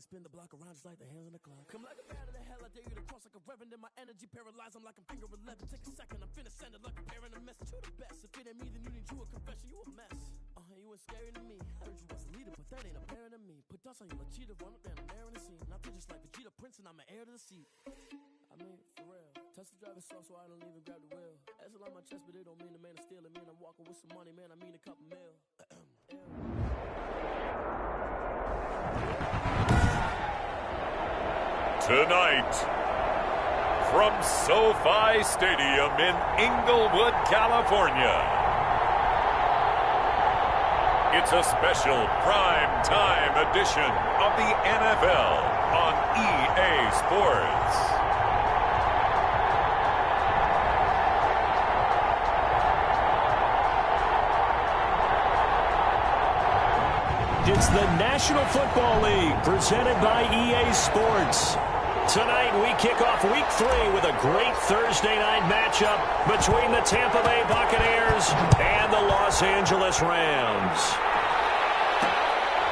Spin the block around just like the hands on the clock. Come like a bat of the hell, I dare you to cross like a reverend. In my energy paralyzed, I'm like I'm finger 11. Take a second, I'm finna send it like a parent a message. You the best, if it ain't me, then you need you a confession. You a mess, you ain't scary to me. Heard you was a leader, but that ain't apparent to me. Put dust on your cheetah, run up down the mayor in the scene. And I feel just like Vegeta Prince and I'm an heir to the seat. I mean, for real. Touch the driver's soft so I don't even grab the wheel. That's on my chest, but it don't mean the man is stealing. Man, I'm walking with some money, man, I mean a couple mil. Tonight, from SoFi Stadium in Inglewood, California, it's a special prime time edition of the NFL on EA Sports. It's the National Football League presented by EA Sports. Tonight, we kick off Week 3 with a great Thursday night matchup between the Tampa Bay Buccaneers and the Los Angeles Rams.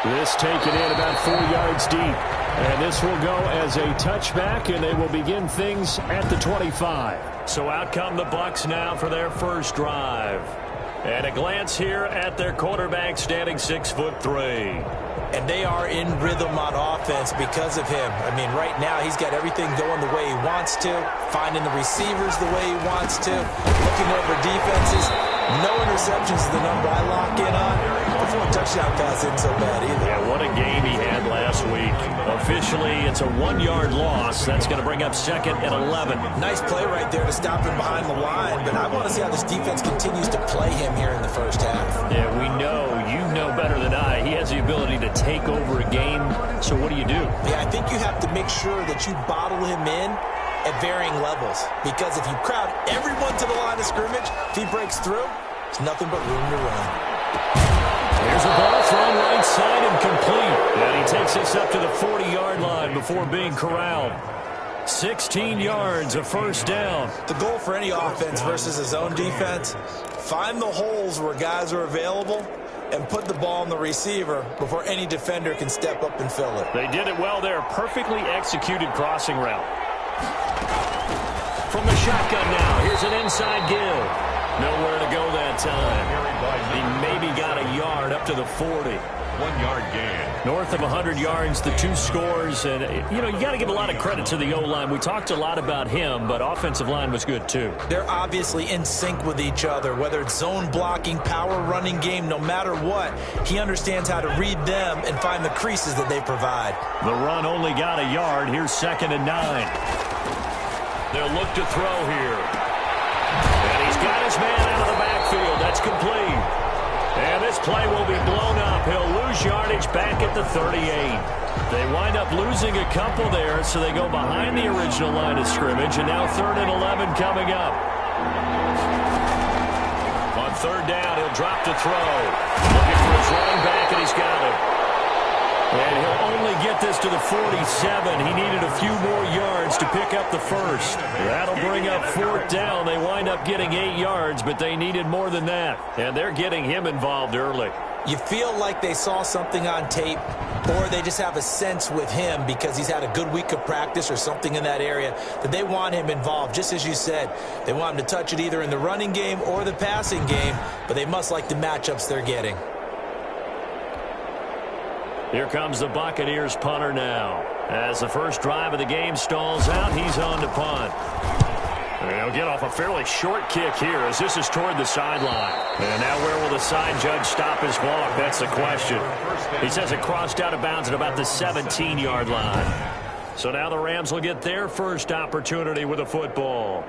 This taken in about 4 yards deep. And this will go as a touchback, and they will begin things at the 25. So out come the Bucs now for their first drive. And a glance here at their quarterback standing 6'3". And they are in rhythm on offense because of him. I mean, right now he's got everything going the way he wants to, finding the receivers the way he wants to, looking over defenses. No interceptions is the number I lock in on. Before a touchdown pass isn't so bad either. Yeah, what a game he had last week. Officially, it's a 1-yard loss. That's going to bring up second and 11. Nice play right there to stop him behind the line, but I want to see how this defense continues to play him here in the first half. Yeah, we know, you know better than I, he has the ability to take over a game. So what do you do? Yeah, I think you have to make sure that you bottle him in at varying levels, because if you crowd everyone to the line of scrimmage, if he breaks through, there's nothing but room to run. Here's a ball thrown right side and complete. And he takes this up to the 40-yard line before being corralled. 16 yards, a first down. The goal for any offense versus his own defense, find the holes where guys are available and put the ball on the receiver before any defender can step up and fill it. They did it well there. Perfectly executed crossing route. From the shotgun now, here's an inside give. Nowhere to go that time. He maybe got a yard up to the 40. 1-yard gain. North of 100 yards, the 2 scores. And, you know, you got to give a lot of credit to the O-line. We talked a lot about him, but offensive line was good too. They're obviously in sync with each other, whether it's zone blocking, power running game, no matter what. He understands how to read them and find the creases that they provide. The run only got a yard. Here's 2nd and 9. They'll look to throw here. And he's got his man out of the backfield. That's complete. And this play will be blown up. He'll lose yardage back at the 38. They wind up losing a couple there, so they go behind the original line of scrimmage, and now 3rd and 11 coming up. On 3rd down, he'll drop to throw. Looking for his running back, and he's got it. And he'll only get this to the 47. He needed a few more yards to pick up the first. That'll bring up 4th down. They wind up getting 8 yards, but they needed more than that. And they're getting him involved early. You feel like they saw something on tape, or they just have a sense with him because he's had a good week of practice or something in that area that they want him involved. Just as you said, they want him to touch it either in the running game or the passing game, but they must like the matchups they're getting. Here comes the Buccaneers punter now. As the first drive of the game stalls out, he's on to punt. And he'll get off a fairly short kick here as this is toward the sideline. And now where will the side judge stop his walk? That's the question. He says it crossed out of bounds at about the 17-yard line. So now the Rams will get their first opportunity with a football.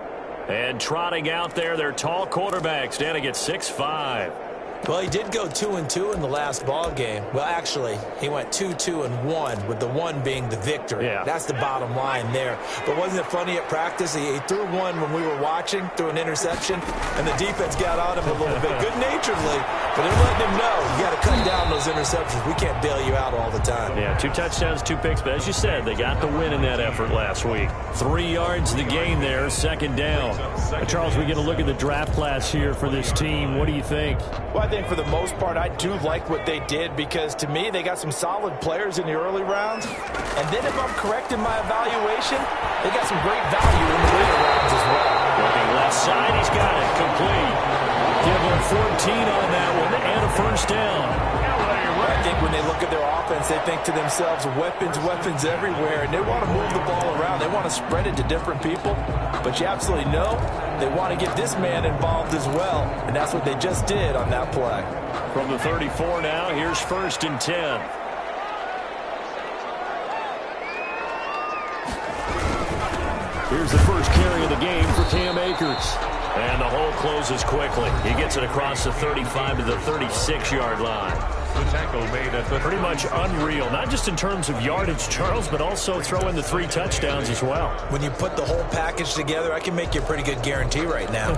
And trotting out there, their tall quarterback standing at 6'5". Well, he did go 2-2 in the last ball game. Well, actually, he went 2-2-1, with the one being the victory. Yeah. That's the bottom line there. But wasn't it funny at practice? He threw one when we were watching, threw an interception, and the defense got on him a little bit, good-naturedly. But they're letting him know, you got to cut down those interceptions. We can't bail you out all the time. Yeah, 2 touchdowns, 2 picks. But as you said, they got the win in that effort last week. 3 yards the gain there, second down. Charles, we get a look at the draft class here for this team. What do you think? Well, I think for the most part, I do like what they did because, to me, they got some solid players in the early rounds. And then if I'm correct in my evaluation, they got some great value in the later rounds as well. Looking left side, he's got it. Complete. Give him 14 on that one and a first down. I think when they look at their offense, they think to themselves, weapons, weapons everywhere, and they want to move the ball around. They want to spread it to different people, but you absolutely know they want to get this man involved as well, and that's what they just did on that play. From the 34 now, here's 1st and 10. Here's the first carry of the game for Cam Akers. And the hole closes quickly. He gets it across the 35 to the 36-yard line. The tackle made at the pretty much unreal, not just in terms of yardage, Charles, but also throw in the 3 touchdowns as well. When you put the whole package together, I can make you a pretty good guarantee right now.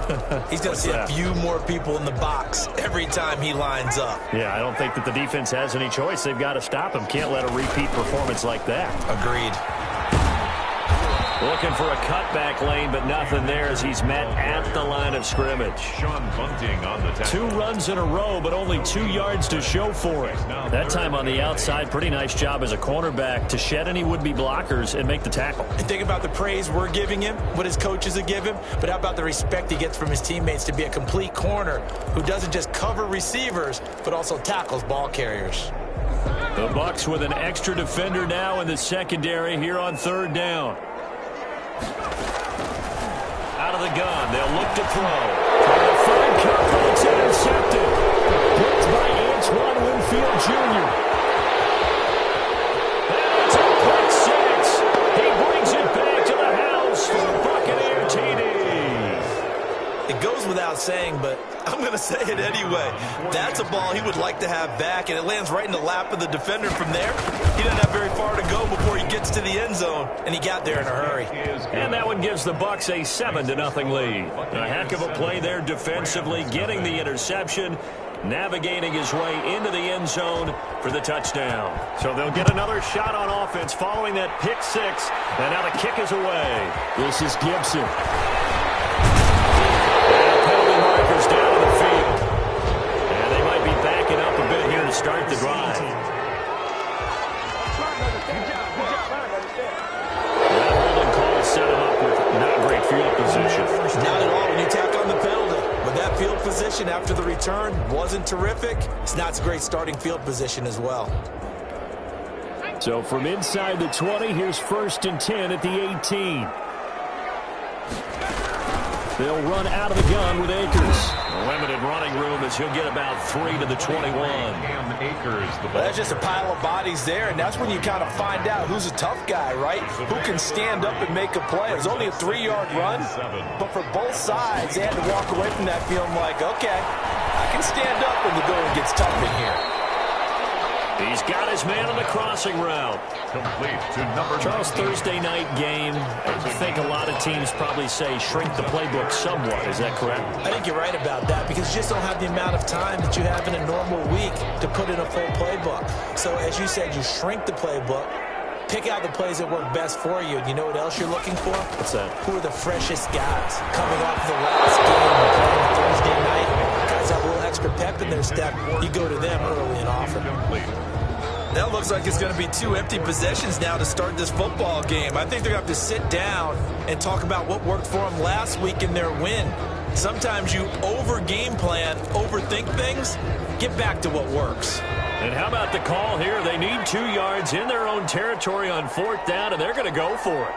He's going to see a few more people in the box every time he lines up. Yeah, I don't think that the defense has any choice. They've got to stop him. Can't let a repeat performance like that. Agreed. Looking for a cutback lane, but nothing there as he's met at the line of scrimmage. Sean Bunting on the tackle. 2 runs in a row, but only 2 yards to show for it. That time on the outside, pretty nice job as a cornerback to shed any would-be blockers and make the tackle. And think about the praise we're giving him, what his coaches have given him, but how about the respect he gets from his teammates to be a complete corner who doesn't just cover receivers, but also tackles ball carriers. The Bucs with an extra defender now in the secondary here on 3rd down. Out of the gun, they'll look to throw. Trying to find Cover, it's intercepted. Blitzed by Antoine Winfield Jr. That's a quick 6. He brings it back to the house for the Buccaneer TD. It goes without saying, but I'm going to say it anyway. That's a ball he would like to have back, and it lands right in the lap of the defender from there. He doesn't have very far to go before he gets to the end zone, and he got there in a hurry. And that one gives the Bucs a 7-0 lead. A heck of a play there defensively, getting the interception, navigating his way into the end zone for the touchdown. So they'll get another shot on offense following that pick 6, and now the kick is away. This is Gibson. Penalty markers down the field. And they might be backing up a bit here to start the drive. That holding call set him up with not great field position. Not at all when you tack on the penalty. But that field position after the return wasn't terrific. It's not a great starting field position as well. So from inside the 20, here's 1st and 10 at the 18. They'll run out of the gun with Akers. Limited running room as he'll get about 3 to the 21. Well, that's just a pile of bodies there, and that's when you kind of find out who's a tough guy, right? Who can stand up and make a play. It was only a 3-yard run, but for both sides, they had to walk away from that feeling like, okay, I can stand up when the going gets tough in here. He's got his man on the crossing route. Complete to number Charles, Thursday night game. I think a lot of teams probably say shrink the playbook somewhat. Is that correct? I think you're right about that because you just don't have the amount of time that you have in a normal week to put in a full playbook. So as you said, you shrink the playbook, pick out the plays that work best for you. And you know what else you're looking for? What's that? Who are the freshest guys coming off the last game and playing Thursday night? Guys have a little extra pep in their step. You go to them early and often. That looks like it's going to be 2 empty possessions now to start this football game. I think they're going to have to sit down and talk about what worked for them last week in their win. Sometimes you over-game plan, overthink things. Get back to what works. And how about the call here? They need 2 yards in their own territory on 4th down, and they're going to go for it.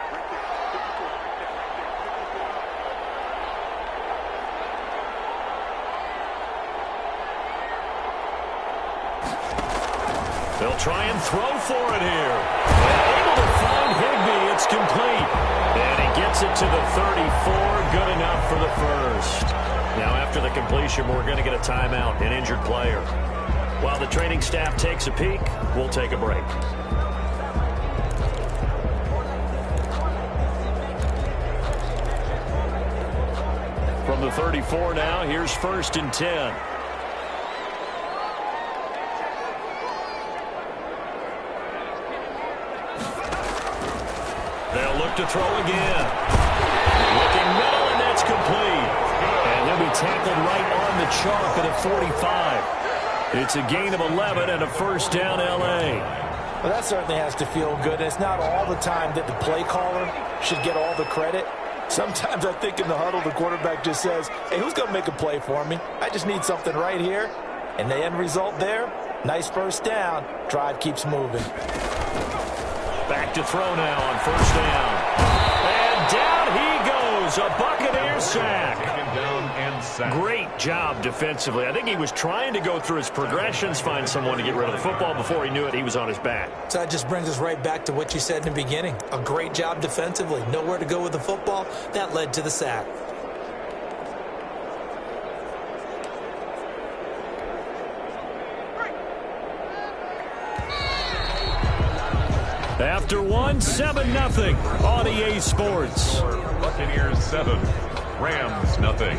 They'll try and throw for it here. And able to find Higbee. It's complete. And he gets it to the 34. Good enough for the first. Now after the completion, we're going to get a timeout, an injured player. While the training staff takes a peek, we'll take a break. From the 34 now, here's 1st and 10. They'll look to throw again. Looking middle, and that's complete. And he'll be tackled right on the chalk at the 45. It's a gain of 11 and a 1st down, L.A. Well, that certainly has to feel good. It's not all the time that the play caller should get all the credit. Sometimes I think in the huddle, the quarterback just says, hey, who's going to make a play for me? I just need something right here. And the end result there, nice 1st down. Drive keeps moving. Back to throw now on 1st down. And down he goes. A Buccaneer sack. Great job defensively. I think he was trying to go through his progressions, find someone to get rid of the football. Before he knew it, he was on his back. So that just brings us right back to what you said in the beginning. A great job defensively. Nowhere to go with the football. That led to the sack. After 7-0 on EA Sports. Buccaneers 7, Rams nothing.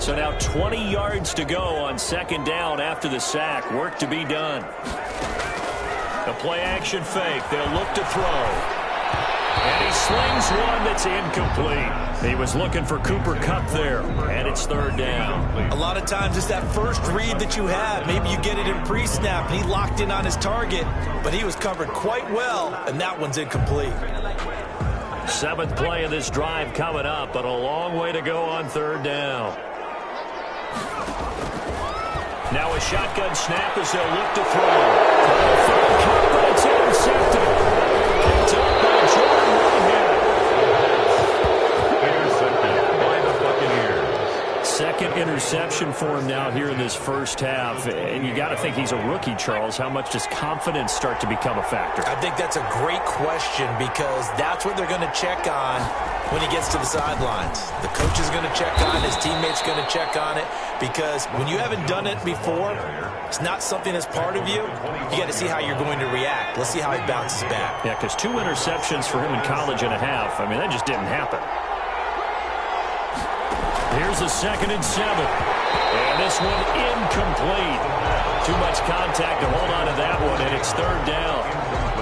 So now 20 yards to go on 2nd down after the sack. Work to be done. A play-action fake. They'll look to throw. And he slings one that's incomplete. He was looking for Cooper Kupp there, and it's 3rd down. A lot of times it's that first read that you have. Maybe you get it in pre-snap, and he locked in on his target, but he was covered quite well, and that one's incomplete. 7th play of this drive coming up, but a long way to go on 3rd down. Now a shotgun snap as they'll look to throw. But it's intercepted. Picked up by Jordan Whitehead. Intercepted by the Buccaneers. 2nd interception for him now here in this 1st half. And you got to think he's a rookie, Charles. How much does confidence start to become a factor? I think that's a great question because that's what they're going to check on when he gets to the sidelines. The coach is going to check on it. His teammate's going to check on it because when you haven't done it before, it's not something that's part of you. You got to see how you're going to react. Let's see how he bounces back. Yeah, because 2 interceptions for him in college and a half. I mean, that just didn't happen. Here's a 2nd and 7. And this one incomplete. Too much contact to hold on to that one, and it's 3rd down.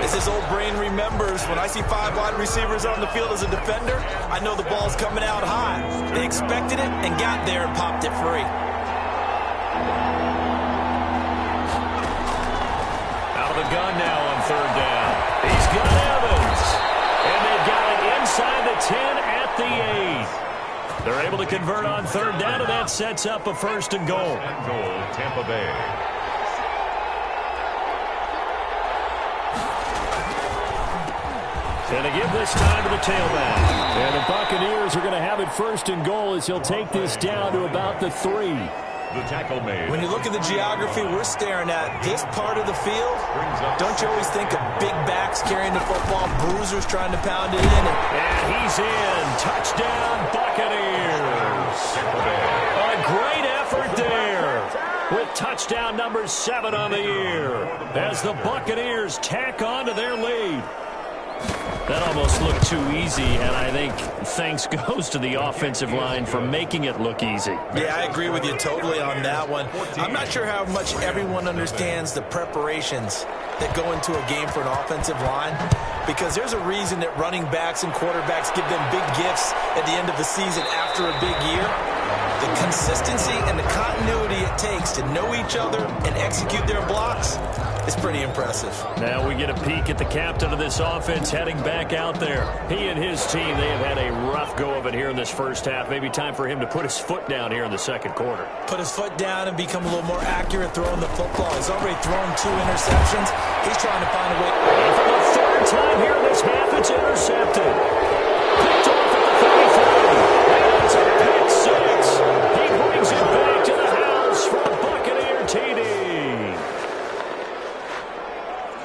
As his old brain remembers, when I see 5 wide receivers on the field as a defender, I know the ball's coming out high. They expected it and got there and popped it free. Out of the gun now on 3rd down. He's got Evans. And they've got it inside the 10 at the 8. They're able to convert on 3rd down, and that sets up a 1st and goal. Tampa Bay. And they give this time to the tailback. And the Buccaneers are going to have it 1st and goal as he'll take this down to about the 3. The tackle made. When you look at the geography we're staring at, this part of the field, don't you always think of big backs carrying the football, bruisers trying to pound it in? And he's in. Touchdown, Buccaneers. A great effort there with touchdown number 7 on the year as the Buccaneers tack on to their lead. That almost looked too easy, and I think thanks goes to the offensive line for making it look easy. Yeah, I agree with you totally on that one. I'm not sure how much everyone understands the preparations that go into a game for an offensive line, because there's a reason that running backs and quarterbacks give them big gifts at the end of the season after a big year. the consistency and the continuity it takes to know each other and execute their blocks is pretty impressive. Now we get a peek at the captain of this offense heading back out there. He and his team, they have had a rough go of it here in this first half. Maybe time for him to put his foot down here in the second quarter. Put his foot down and become a little more accurate throwing the football. He's already thrown 2 interceptions. He's trying to find a way. And for the third time here in this half, it's intercepted. Picked off at the 33. And it's a pick 6. He brings it back to the house for a Buccaneer TD.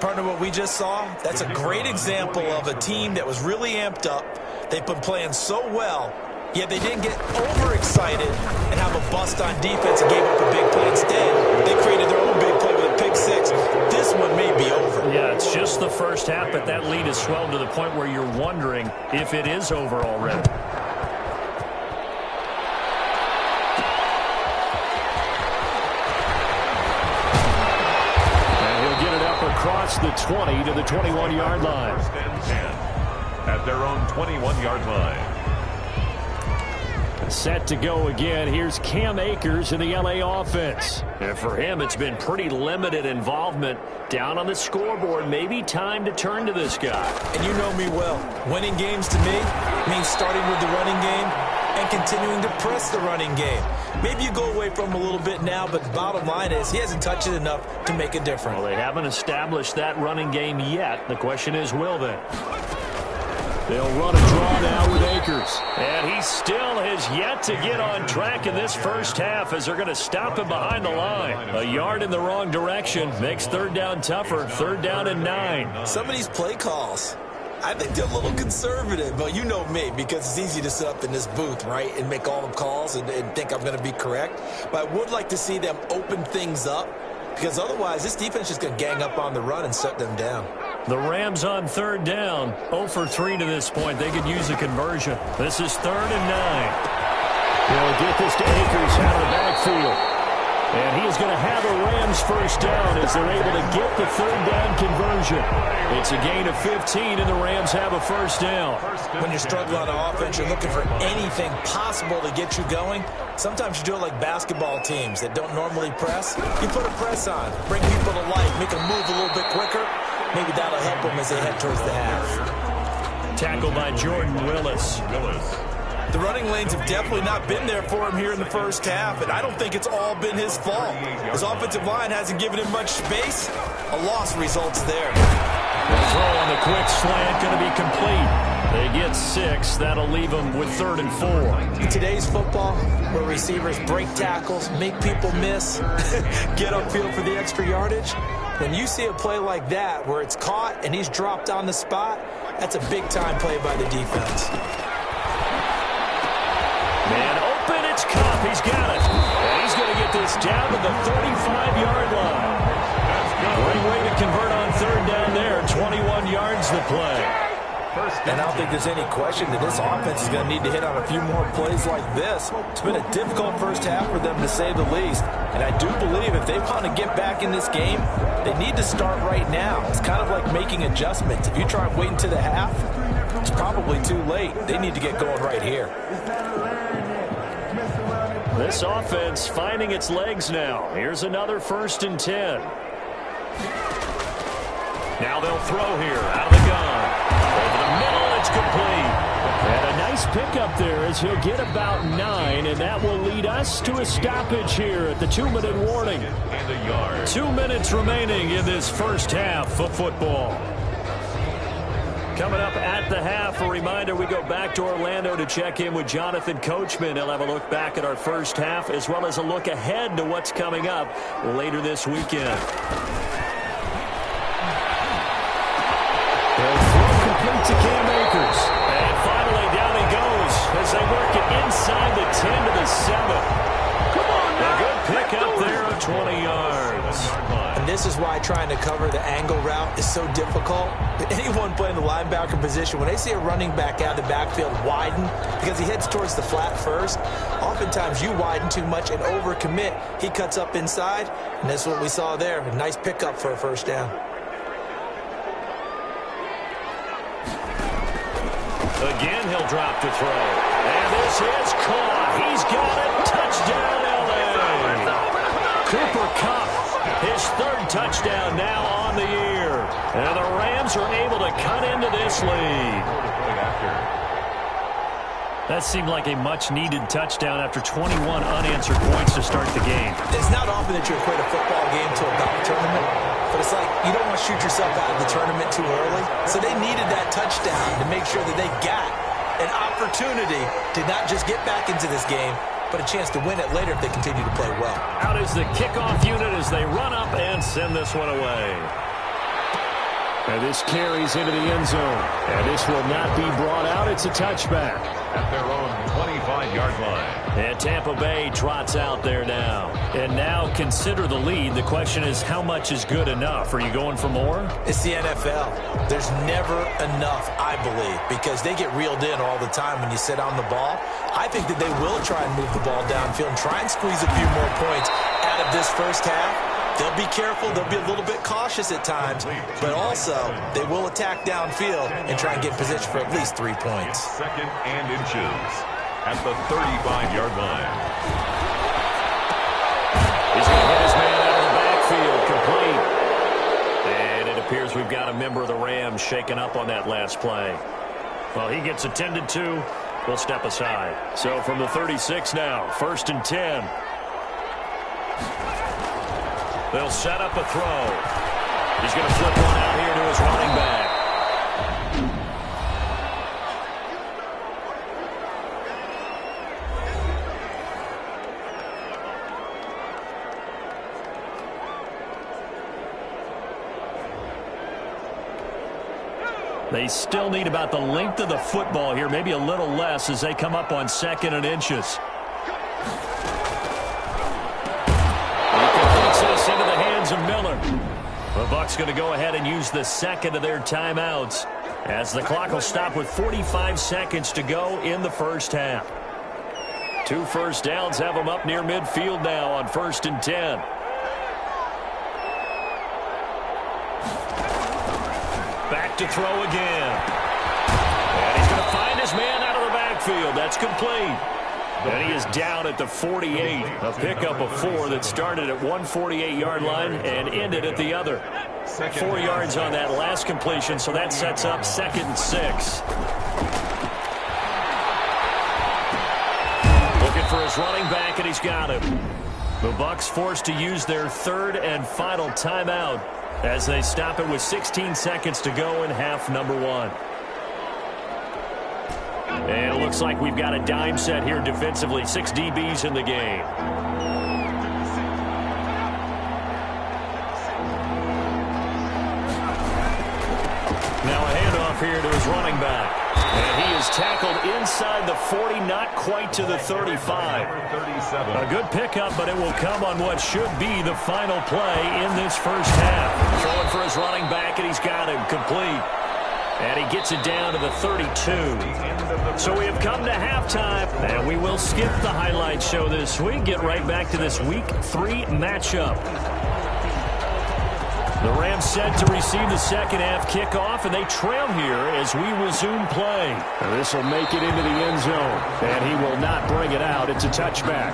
Partner, what we just saw, that's a great example of a team that was really amped up. They've been playing so well, yet they didn't get overexcited and have a bust on defense and gave up a big play. Instead, they created their own big play with a pick 6. This one may be over. Yeah, it's just the first half, but that lead has swelled to the point where you're wondering if it is over already. Across the 20 to the 21-yard line. First and 10 at their own 21-yard line. Set to go again. Here's Cam Akers in the LA offense. And for him, it's been pretty limited involvement down on the scoreboard. Maybe time to turn to this guy. And you know me well. Winning games to me means starting with the running game and continuing to press the running game. Maybe you go away from him a little bit now, but the bottom line is he hasn't touched it enough to make a difference. Well, they haven't established that running game yet. The question is, will they? They'll run a draw now with Akers. And he still has yet to get on track in this first half as they're going to stop him behind the line. A yard in the wrong direction makes third down tougher. Third down and 9. Some of these play calls, I think they're a little conservative, but you know me, because it's easy to sit up in this booth, right, and make all the calls and think I'm going to be correct. But I would like to see them open things up, because otherwise this defense is going to gang up on the run and shut them down. The Rams on third down, 0 for 3 to this point. They could use a conversion. This is 3rd and 9. They'll get this to Akers out of the backfield. And he is going to have a Rams first down as they're able to get the third down conversion. It's a gain of 15, and the Rams have a first down. When you're struggling on offense, you're looking for anything possible to get you going. Sometimes you do it like basketball teams that don't normally press. You put a press on, bring people to life, make them move a little bit quicker. Maybe that'll help them as they head towards the half. Tackled by Jordan Willis. The running lanes have definitely not been there for him here in the first half, and I don't think it's all been his fault. His offensive line hasn't given him much space. A loss results there. The throw on the quick slant going to be complete. They get 6. That'll leave them with 3rd and 4. In today's football, where receivers break tackles, make people miss, get upfield for the extra yardage, when you see a play like that where it's caught and he's dropped on the spot, that's a big-time play by the defense. Man open, it's Cup. He's got it. And he's going to get this down to the 35-yard line. Great way to convert on third down there. 21 yards the play. And I don't think there's any question that this offense is going to need to hit on a few more plays like this. It's been a difficult first half for them, to say the least. And I do believe if they want to get back in this game, they need to start right now. It's kind of like making adjustments. If you try and wait until the half, it's probably too late. They need to get going right here. This offense finding its legs now. Here's another 1st and 10. Now they'll throw here out of the gun. Over the middle, it's complete. And a nice pickup there as he'll get about 9, and that will lead us to a stoppage here at the 2-minute warning. 2 minutes remaining in this first half of football. Coming up at the half, a reminder, we go back to Orlando to check in with Jonathan Coachman. He'll have a look back at our first half as well as a look ahead to what's coming up later this weekend. They'll throw complete to Cam Akers. And finally down he goes as they work it inside the 10 to the 7. A good pick up there of 20 yards. And this is why trying to cover the angle route is so difficult. Anyone playing the linebacker position, when they see a running back out of the backfield widen because he heads towards the flat first, oftentimes you widen too much and overcommit. He cuts up inside, and that's what we saw there. A nice pickup for a first down. Again, he'll drop to throw. And this is caught. He's got it. Cup. His third touchdown now on the year. And the Rams are able to cut into this lead. That seemed like a much-needed touchdown after 21 unanswered points to start the game. It's not often that you equate a football game to a golf tournament, but it's like you don't want to shoot yourself out of the tournament too early. So they needed that touchdown to make sure that they got an opportunity to not just get back into this game, but a chance to win it later if they continue to play well. Out is the kickoff unit as they run up and send this one away. And this carries into the end zone. And this will not be brought out. It's a touchback. At their own 25-yard line. And Tampa Bay trots out there now. And now consider the lead. The question is, how much is good enough? Are you going for more? It's the NFL. There's never enough, I believe, because they get reeled in all the time when you sit on the ball. I think that they will try and move the ball downfield and try and squeeze a few more points out of this first half. They'll be careful. They'll be a little bit cautious at times, but also they will attack downfield and try and get in position for at least 3 points. Second and inches at the 35-yard line. He's going to hit his man out of the backfield, complete. And it appears we've got a member of the Rams shaken up on that last play. Well, he gets attended to. We'll step aside. So from the 36 now, 1st and 10. They'll set up a throw. He's going to flip one out here to his running back. They still need about the length of the football here, maybe a little less as they come up on 2nd and inches. Into the hands of Miller. The Bucs going to go ahead and use the second of their timeouts as the clock will stop with 45 seconds to go in the first half. 2 first downs have them up near midfield now on 1st and 10. Back to throw again. And he's going to find his man out of the backfield. That's complete. And he is down at the 48. A pickup of 4 that started at 148-yard line and ended at the other. 4 yards on that last completion, so that sets up 2nd and 6. Looking for his running back, and he's got him. The Bucs forced to use their 3rd and final timeout as they stop it with 16 seconds to go in half number 1. And it looks like we've got a dime set here defensively. 6 DBs in the game. Now a handoff here to his running back. And he is tackled inside the 40, not quite to the 35. A good pickup, but it will come on what should be the final play in this first half. Throwing for his running back, and he's got him complete. And he gets it down to the 32. So we have come to halftime, and we will skip the highlight show this week. Get right back to this Week 3 matchup. The Rams set to receive the second half kickoff, and they trail here as we resume play. And this will make it into the end zone, and he will not bring it out. It's a touchback.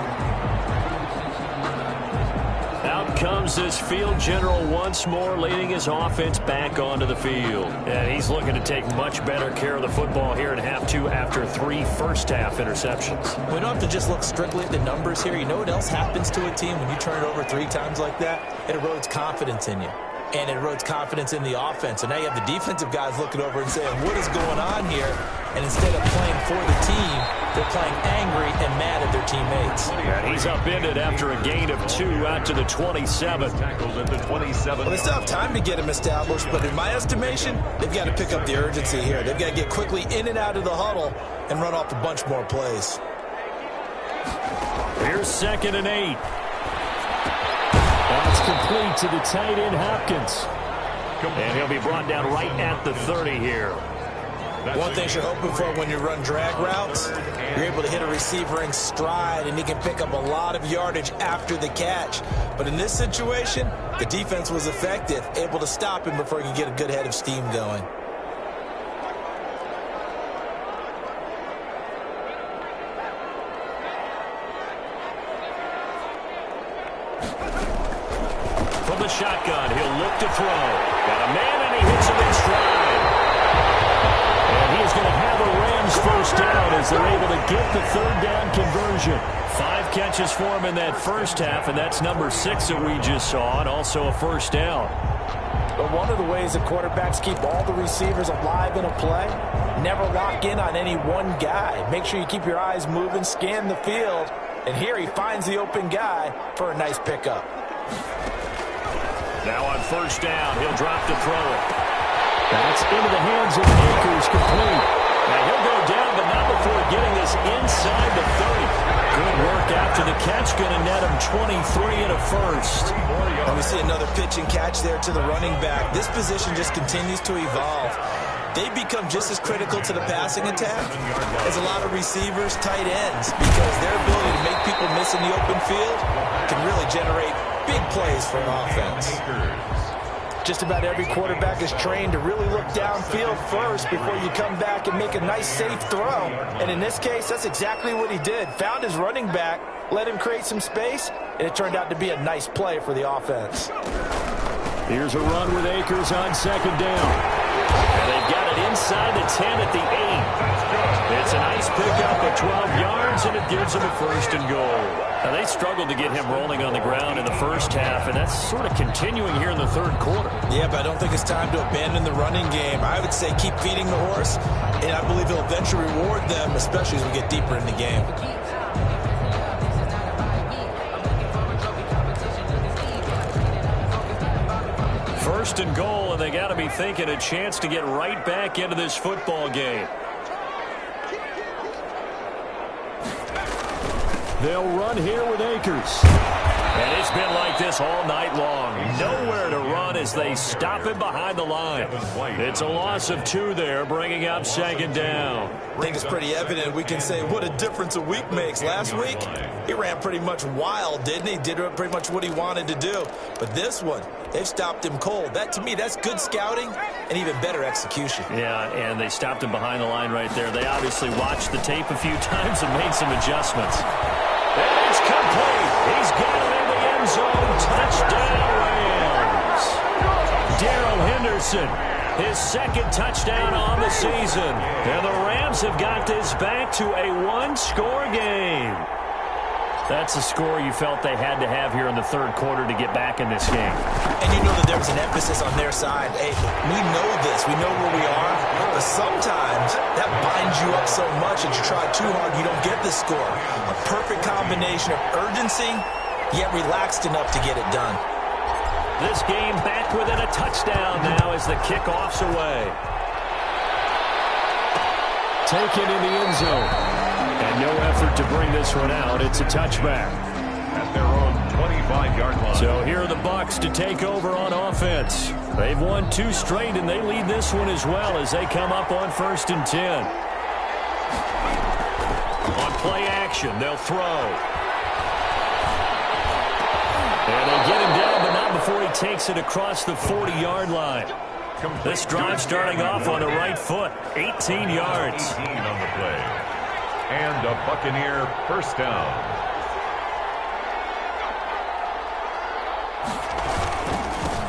Out comes this field general once more, leading his offense back onto the field. And he's looking to take much better care of the football here in half 2 after 3 first-half interceptions. We don't have to just look strictly at the numbers here. You know what else happens to a team when you turn it over 3 times like that? It erodes confidence in you. And it erodes confidence in the offense. And now you have the defensive guys looking over and saying, what is going on here? And instead of playing for the team, they're playing angry and mad at their teammates. And he's upended after a gain of 2 out to the 27. Tackles at the 27. Well, they still have time to get him established, but in my estimation, they've got to pick up the urgency here. They've got to get quickly in and out of the huddle and run off a bunch more plays. Here's 2nd and 8. That's complete to the tight end, Hopkins. And he'll be brought down right at the 30 here. One thing you're hoping for when you run drag routes, you're able to hit a receiver in stride, and he can pick up a lot of yardage after the catch. But in this situation, the defense was effective, able to stop him before he could get a good head of steam going. from the shotgun. He'll look to throw. Got a man, and he hits him in stride. And he's going to have a Rams first down as they're able to get the third down conversion. 5 catches for him in that first half, and that's number 6 that we just saw, and also a first down. But one of the ways that quarterbacks keep all the receivers alive in a play, never lock in on any one guy. Make sure you keep your eyes moving, scan the field, and here he finds the open guy for a nice pickup. Now on first down, he'll drop to throw it. That's into the hands of Akers, complete. Now he'll go down, but not before getting this inside the 30. Good work after the catch, going to net him 23 and a first. And we see another pitch and catch there to the running back. This position just continues to evolve. They become just as critical to the passing attack as a lot of receivers, tight ends, because their ability to make people miss in the open field can really generate big plays for an offense. Just about every quarterback is trained to really look downfield first before you come back and make a nice, safe throw. And in this case, that's exactly what he did. Found his running back, let him create some space, and it turned out to be a nice play for the offense. Here's a run with Akers on second down. And they've got it inside the 10 at the 8. It's a nice pickup of 12 yards, and it gives them a first and goal. Now, they struggled to get him rolling on the ground in the first half, and that's sort of continuing here in the third quarter. Yeah, but I don't think it's time to abandon the running game. I would say keep feeding the horse, and I believe he'll eventually reward them, especially as we get deeper in the game. First and goal, and they got to be thinking a chance to get right back into this football game. They'll run here with Akers. And it's been like this all night long. Nowhere to run as they stop him behind the line. It's a loss of 2 there, bringing up second down. I think it's pretty evident. We can say what a difference a week makes. Last week, he ran pretty much wild, didn't he? Did pretty much what he wanted to do. But this one, they've stopped him cold. That, to me, that's good scouting and even better execution. Yeah, and they stopped him behind the line right there. They obviously watched the tape a few times and made some adjustments. And it's complete. He's got it in the end zone. Touchdown, Rams. Darrell Henderson, his second touchdown on the season. And the Rams have got this back to a 1-score game. That's a score you felt they had to have here in the third quarter to get back in this game. And you know that there was an emphasis on their side. Hey, we know this. We know where we are. But sometimes that binds you up so much that you try too hard, you don't get the score. A perfect combination of urgency, yet relaxed enough to get it done. This game back within a touchdown now as the kickoff's away. Taken in the end zone. And no effort to bring this one out. It's a touchback. At their own 25-yard line. So here are the Bucs to take over on offense. They've won 2 straight, and they lead this one as well as they come up on 1st and 10. On play action, they'll throw. And they get him down, but not before he takes it across the 40-yard line. This drive starting off on the right foot. 18 yards. 18 on the play. And a Buccaneer first down.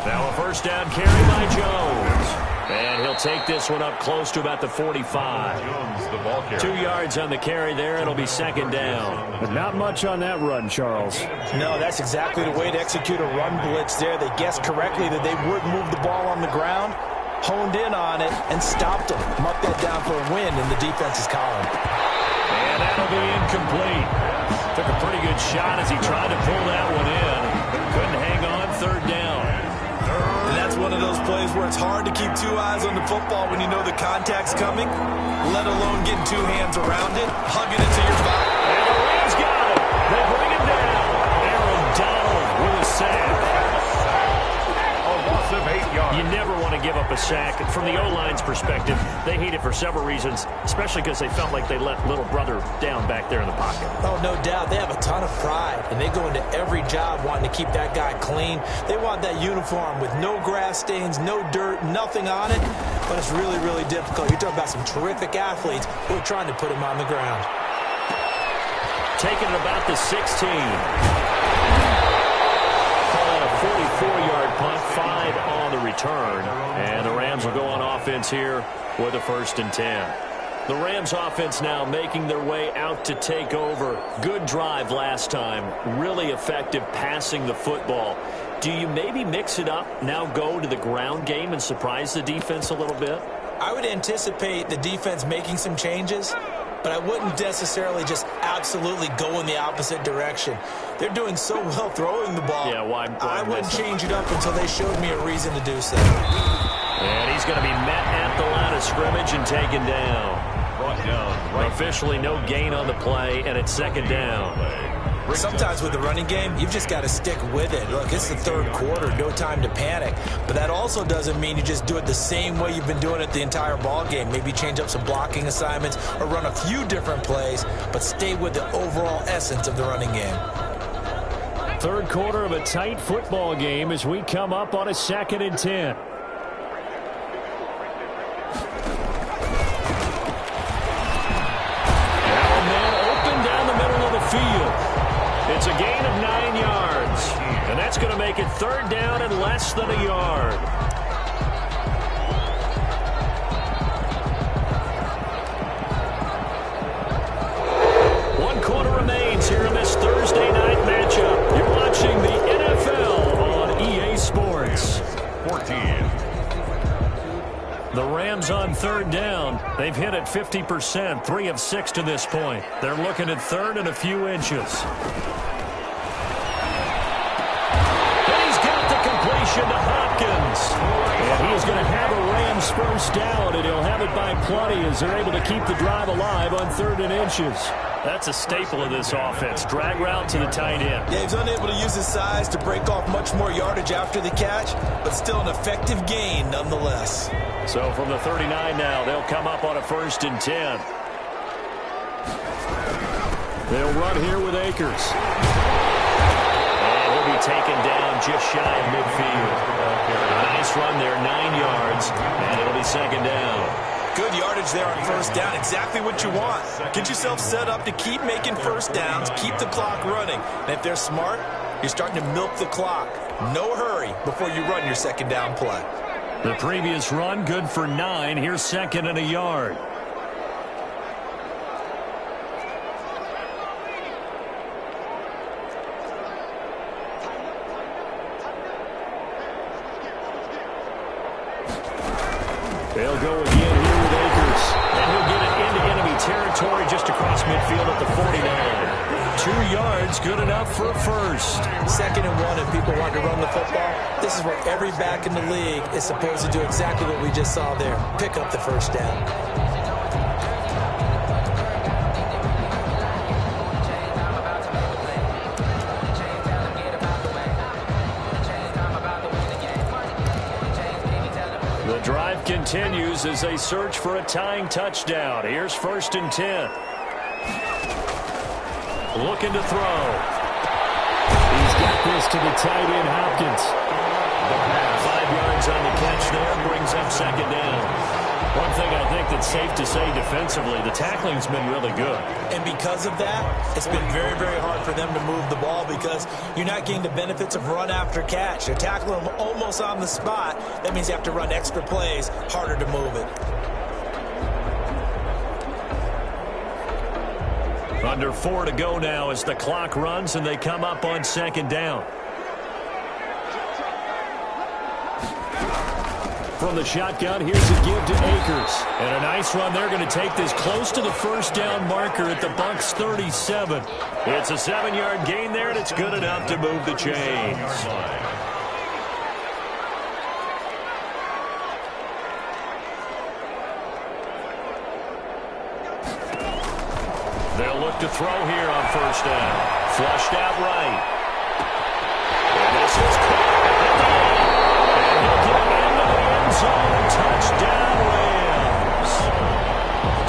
Now a first down carry by Jones. And he'll take this one up close to about the 45. Jones, the ball carrier. 2 yards on the carry there. It'll be second down. But not much on that run, Charles. No, that's exactly the way to execute a run blitz there. They guessed correctly that they would move the ball on the ground, honed in on it, and stopped them. Marked that down for a win in the defense's column. And that'll be incomplete. Took a pretty good shot as he tried to pull that one in. Couldn't hang on, third down. And that's one of those plays where it's hard to keep 2 eyes on the football when you know the contact's coming, let alone getting 2 hands around it, hugging it to your body. And the Rams got him. They bring him down. Aaron Donald with a sack. A loss of 8 yards. You never want to give up a sack. From the O-line's perspective, they hate it for several reasons, especially because they felt like they let little brother down back there in the pocket. Oh, no doubt. They have a ton of pride, and they go into every job wanting to keep that guy clean. They want that uniform with no grass stains, no dirt, nothing on it, but it's really, really difficult. You're talking about some terrific athletes who are trying to put him on the ground. Taking it about the 16. Call it a 44-yard 5 on the return. And the Rams will go on offense here with a 1st and 10. The Rams offense now making their way out to take over. Good drive last time. Really effective passing the football. Do you maybe mix it up, now go to the ground game and surprise the defense a little bit? I would anticipate the defense making some changes, but I wouldn't necessarily just absolutely go in the opposite direction. They're doing so well throwing the ball. Yeah, why I wouldn't change it up until they showed me a reason to do so. And he's going to be met at the line of scrimmage and taken down. Officially no gain on the play, and it's 2nd down. Sometimes with the running game, you've just got to stick with it. Look, it's the 3rd quarter, no time to panic. But that also doesn't mean you just do it the same way you've been doing it the entire ball game. Maybe change up some blocking assignments or run a few different plays, but stay with the overall essence of the running game. 3rd quarter of a tight football game as we come up on a 2nd and 10. It's a gain of 9 yards, and that's going to make it 3rd down and less than a yard. One quarter remains here in this Thursday night matchup. You're watching the NFL on EA Sports. 14. The Rams on 3rd down. They've hit it 50%, 3 of 6 to this point. They're looking at 3rd and a few inches. To Hopkins. And he's going to have a Rams 1st down, and he'll have it by plenty as they're able to keep the drive alive on 3rd and inches. That's a staple of this offense. Drag route to the tight end. Yeah, he's unable to use his size to break off much more yardage after the catch, but still an effective gain nonetheless. So from the 39 now, they'll come up on a 1st and 10. They'll run here with Akers. Be taken down just shy of midfield. A nice run there, 9 yards, and it'll be 2nd down. Good yardage there on 1st down, exactly what you want. Get yourself set up to keep making 1st downs, keep the clock running. And if they're smart, you're starting to milk the clock. No hurry before you run your 2nd down play. The previous run, good for 9. Here's 2nd and a yard. They'll go again here with Akers. And he'll get it into enemy territory just across midfield at the 49. 2 yards, good enough for a 1st. 2nd and 1, if people want to run the football, this is where every back in the league is supposed to do exactly what we just saw there. Pick up the 1st down. Continues as they search for a tying touchdown. Here's 1st and 10. Looking to throw. He's got this to the tight end, Hopkins. 5 yards on the catch there, brings up 2nd down. One thing I think that's safe to say defensively, the tackling's been really good. And because of that, it's been very, very hard for them to move the ball because you're not getting the benefits of run after catch. You're tackling them almost on the spot. That means you have to run extra plays, harder to move it. Under 4 to go now as the clock runs and they come up on 2nd down. From the shotgun, here's a give to Akers. And a nice run. They're going to take this close to the 1st down marker at the Bucs 37. It's a 7-yard gain there, and it's good enough to move the chains. They'll look to throw here on 1st down. Flushed out right. And this is caught at the end. And he'll get into the end zone. Touchdown, Rams.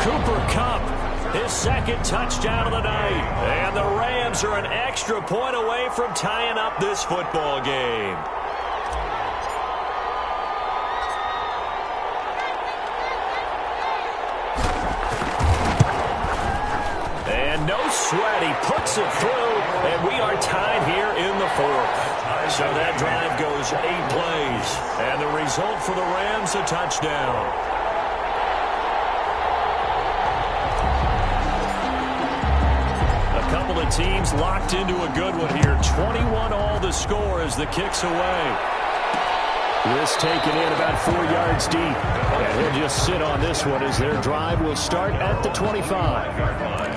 Cooper Kupp, his 2nd touchdown of the night. And the Rams are an extra point away from tying up this football game. No sweat, he puts it through, and we are tied here in the 4th. So that drive goes 8 plays. goes. And the result for the Rams, a touchdown. A couple of teams locked into a good one here. 21-all the score as the kick's away. This taken in about 4 yards deep. And he'll just sit on this one as their drive will start at the 25.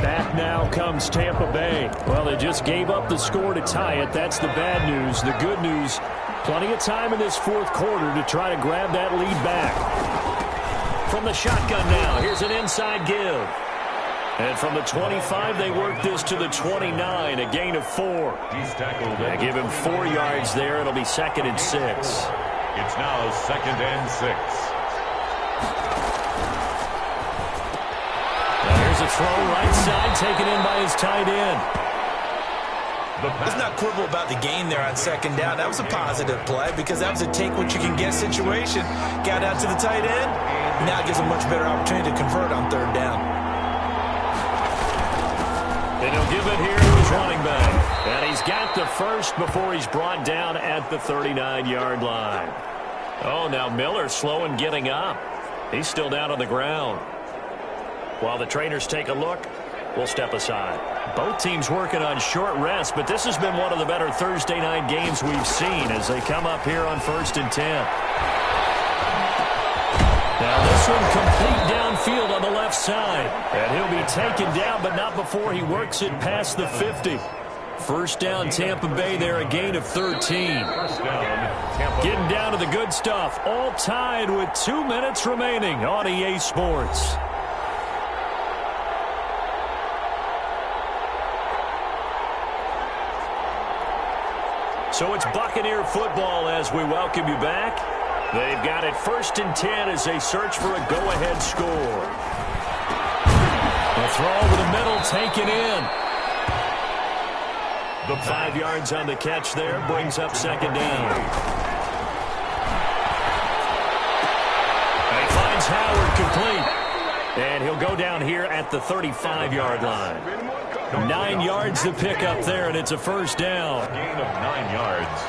Back now comes Tampa Bay. Well, they just gave up the score to tie it. That's the bad news. The good news, plenty of time in this fourth quarter to try to grab that lead back. From the shotgun now, here's an inside give. And from the 25, they work this to the 29, a gain of 4. He's tackled. They give him 4 yards there. It'll be 2nd and 6. It's now 2nd and 6. Now here's a throw right side taken in by his tight end. Let's not quibble about the gain there on 2nd down. That was a positive play because that was a take-what-you-can-get situation. Got out to the tight end. Now it gives a much better opportunity to convert on 3rd down. And he'll give it here to his running back. And he's got the first before he's brought down at the 39-yard line. Oh, now Miller slow in getting up. He's still down on the ground. While the trainers take a look, we'll step aside. Both teams working on short rest, but this has been one of the better Thursday night games we've seen as they come up here on 1st and 10. Now this one complete downfield on the left side. And he'll be taken down, but not before he works it past the 50. First down, Tampa Bay there, a gain of 13. First down, Tampa. Getting down to the good stuff. All tied with 2 minutes remaining on EA Sports. So it's Buccaneer football as we welcome you back. They've got it 1st and 10 as they search for a go-ahead score. A throw over the middle taken in. The 5 yards on the catch there brings up 2nd down. And he finds Howard complete. And he'll go down here at the 35-yard line. 9 yards to pick up there, and it's a first down. A gain of 9 yards.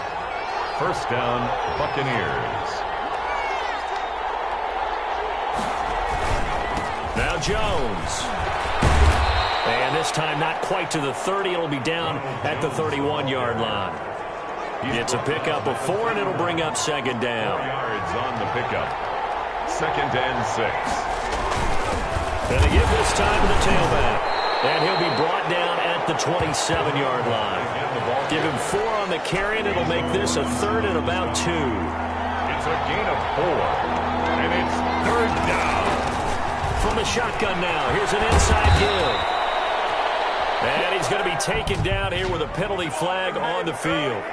First down, Buccaneers. Now Jones. And this time not quite to the 30. It'll be down at the 31-yard line. It's a pickup of 4, and it'll bring up 2nd down. 4 yards on the pickup. 2nd and 6. And they give this time to the tailback. And he'll be brought down at the 27-yard line. Give him 4 on the carry, and it'll make this a 3rd and about 2. It's a gain of 4. And it's 3rd down. From the shotgun now, here's an inside give. And he's going to be taken down here with a penalty flag on the field.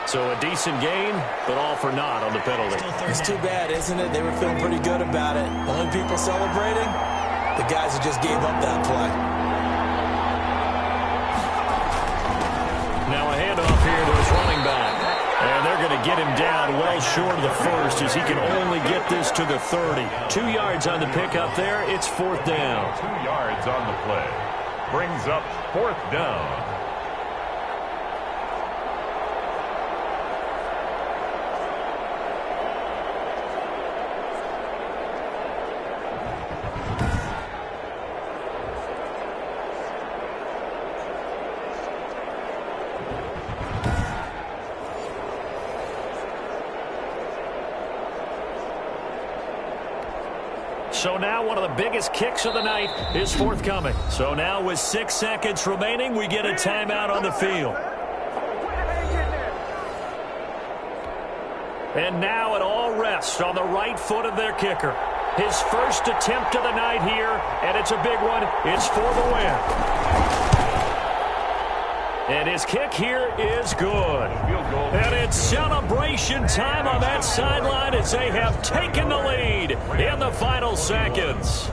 So a decent gain, but all for naught on the penalty. It's too bad, isn't it? They were feeling pretty good about it. The only people celebrating, the guys who just gave up that play. Now a handoff here to his running back. And they're going to get him down well short of the first as he can only get this to the 30. 2 yards on the pickup there. It's 4th down. 2 yards on the play. Brings up 4th down. So now one of the biggest kicks of the night is forthcoming. So now with 6 seconds remaining, we get a timeout on the field. And now it all rests on the right foot of their kicker. His first attempt of the night here, and it's a big one. It's for the win. And his kick here is good. And it's celebration time on that sideline as they have taken the lead in the final seconds.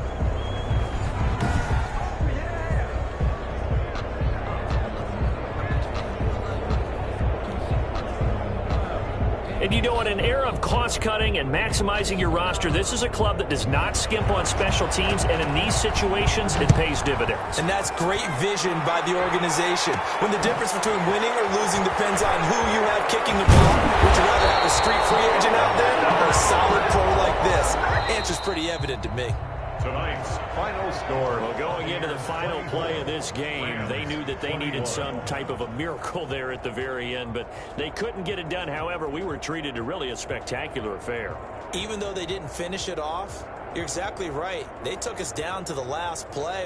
And you know, in an era of cost-cutting and maximizing your roster, this is a club that does not skimp on special teams, and in these situations, it pays dividends. And that's great vision by the organization. When the difference between winning or losing depends on who you have kicking the ball, would you rather have a street free agent out there or a solid pro like this? Answer's pretty evident to me. Tonight's final score. Well, going into the final play of this game, they knew that they needed some type of a miracle there at the very end, but they couldn't get it done. However, we were treated to really a spectacular affair. Even though they didn't finish it off, you're exactly right. They took us down to the last play.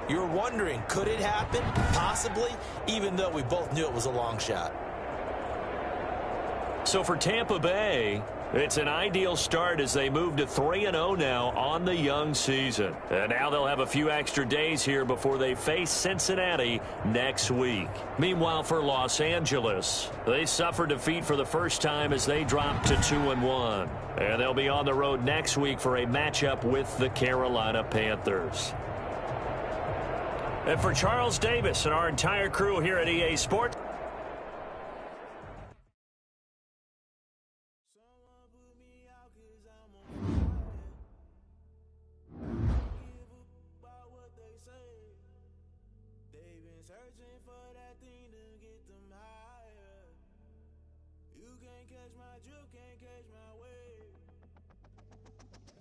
You're wondering, could it happen? Possibly, even though we both knew it was a long shot. So for Tampa Bay, it's an ideal start as they move to 3-0 now on the young season. And now they'll have a few extra days here before they face Cincinnati next week. Meanwhile, for Los Angeles, they suffered defeat for the first time as they dropped to 2-1. And they'll be on the road next week for a matchup with the Carolina Panthers. And for Charles Davis and our entire crew here at EA Sports, searching for that thing to get them higher. You can't catch my drift, can't catch my wave.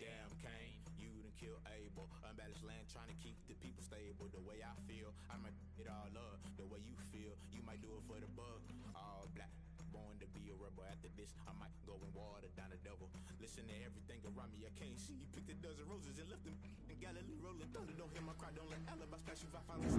Damn, Kane, you done kill Abel. Unbalanced land, trying to keep the people stable. The way I feel, I might it all up. The way you feel, you might do it for the bug. All black, born to be a rebel. After this, I might go and water down the devil. Listen to everything around me, I can't see. Picked a dozen roses and left them in Galilee rolling thunder. Don't hear my cry, don't let alibi splash you if I finally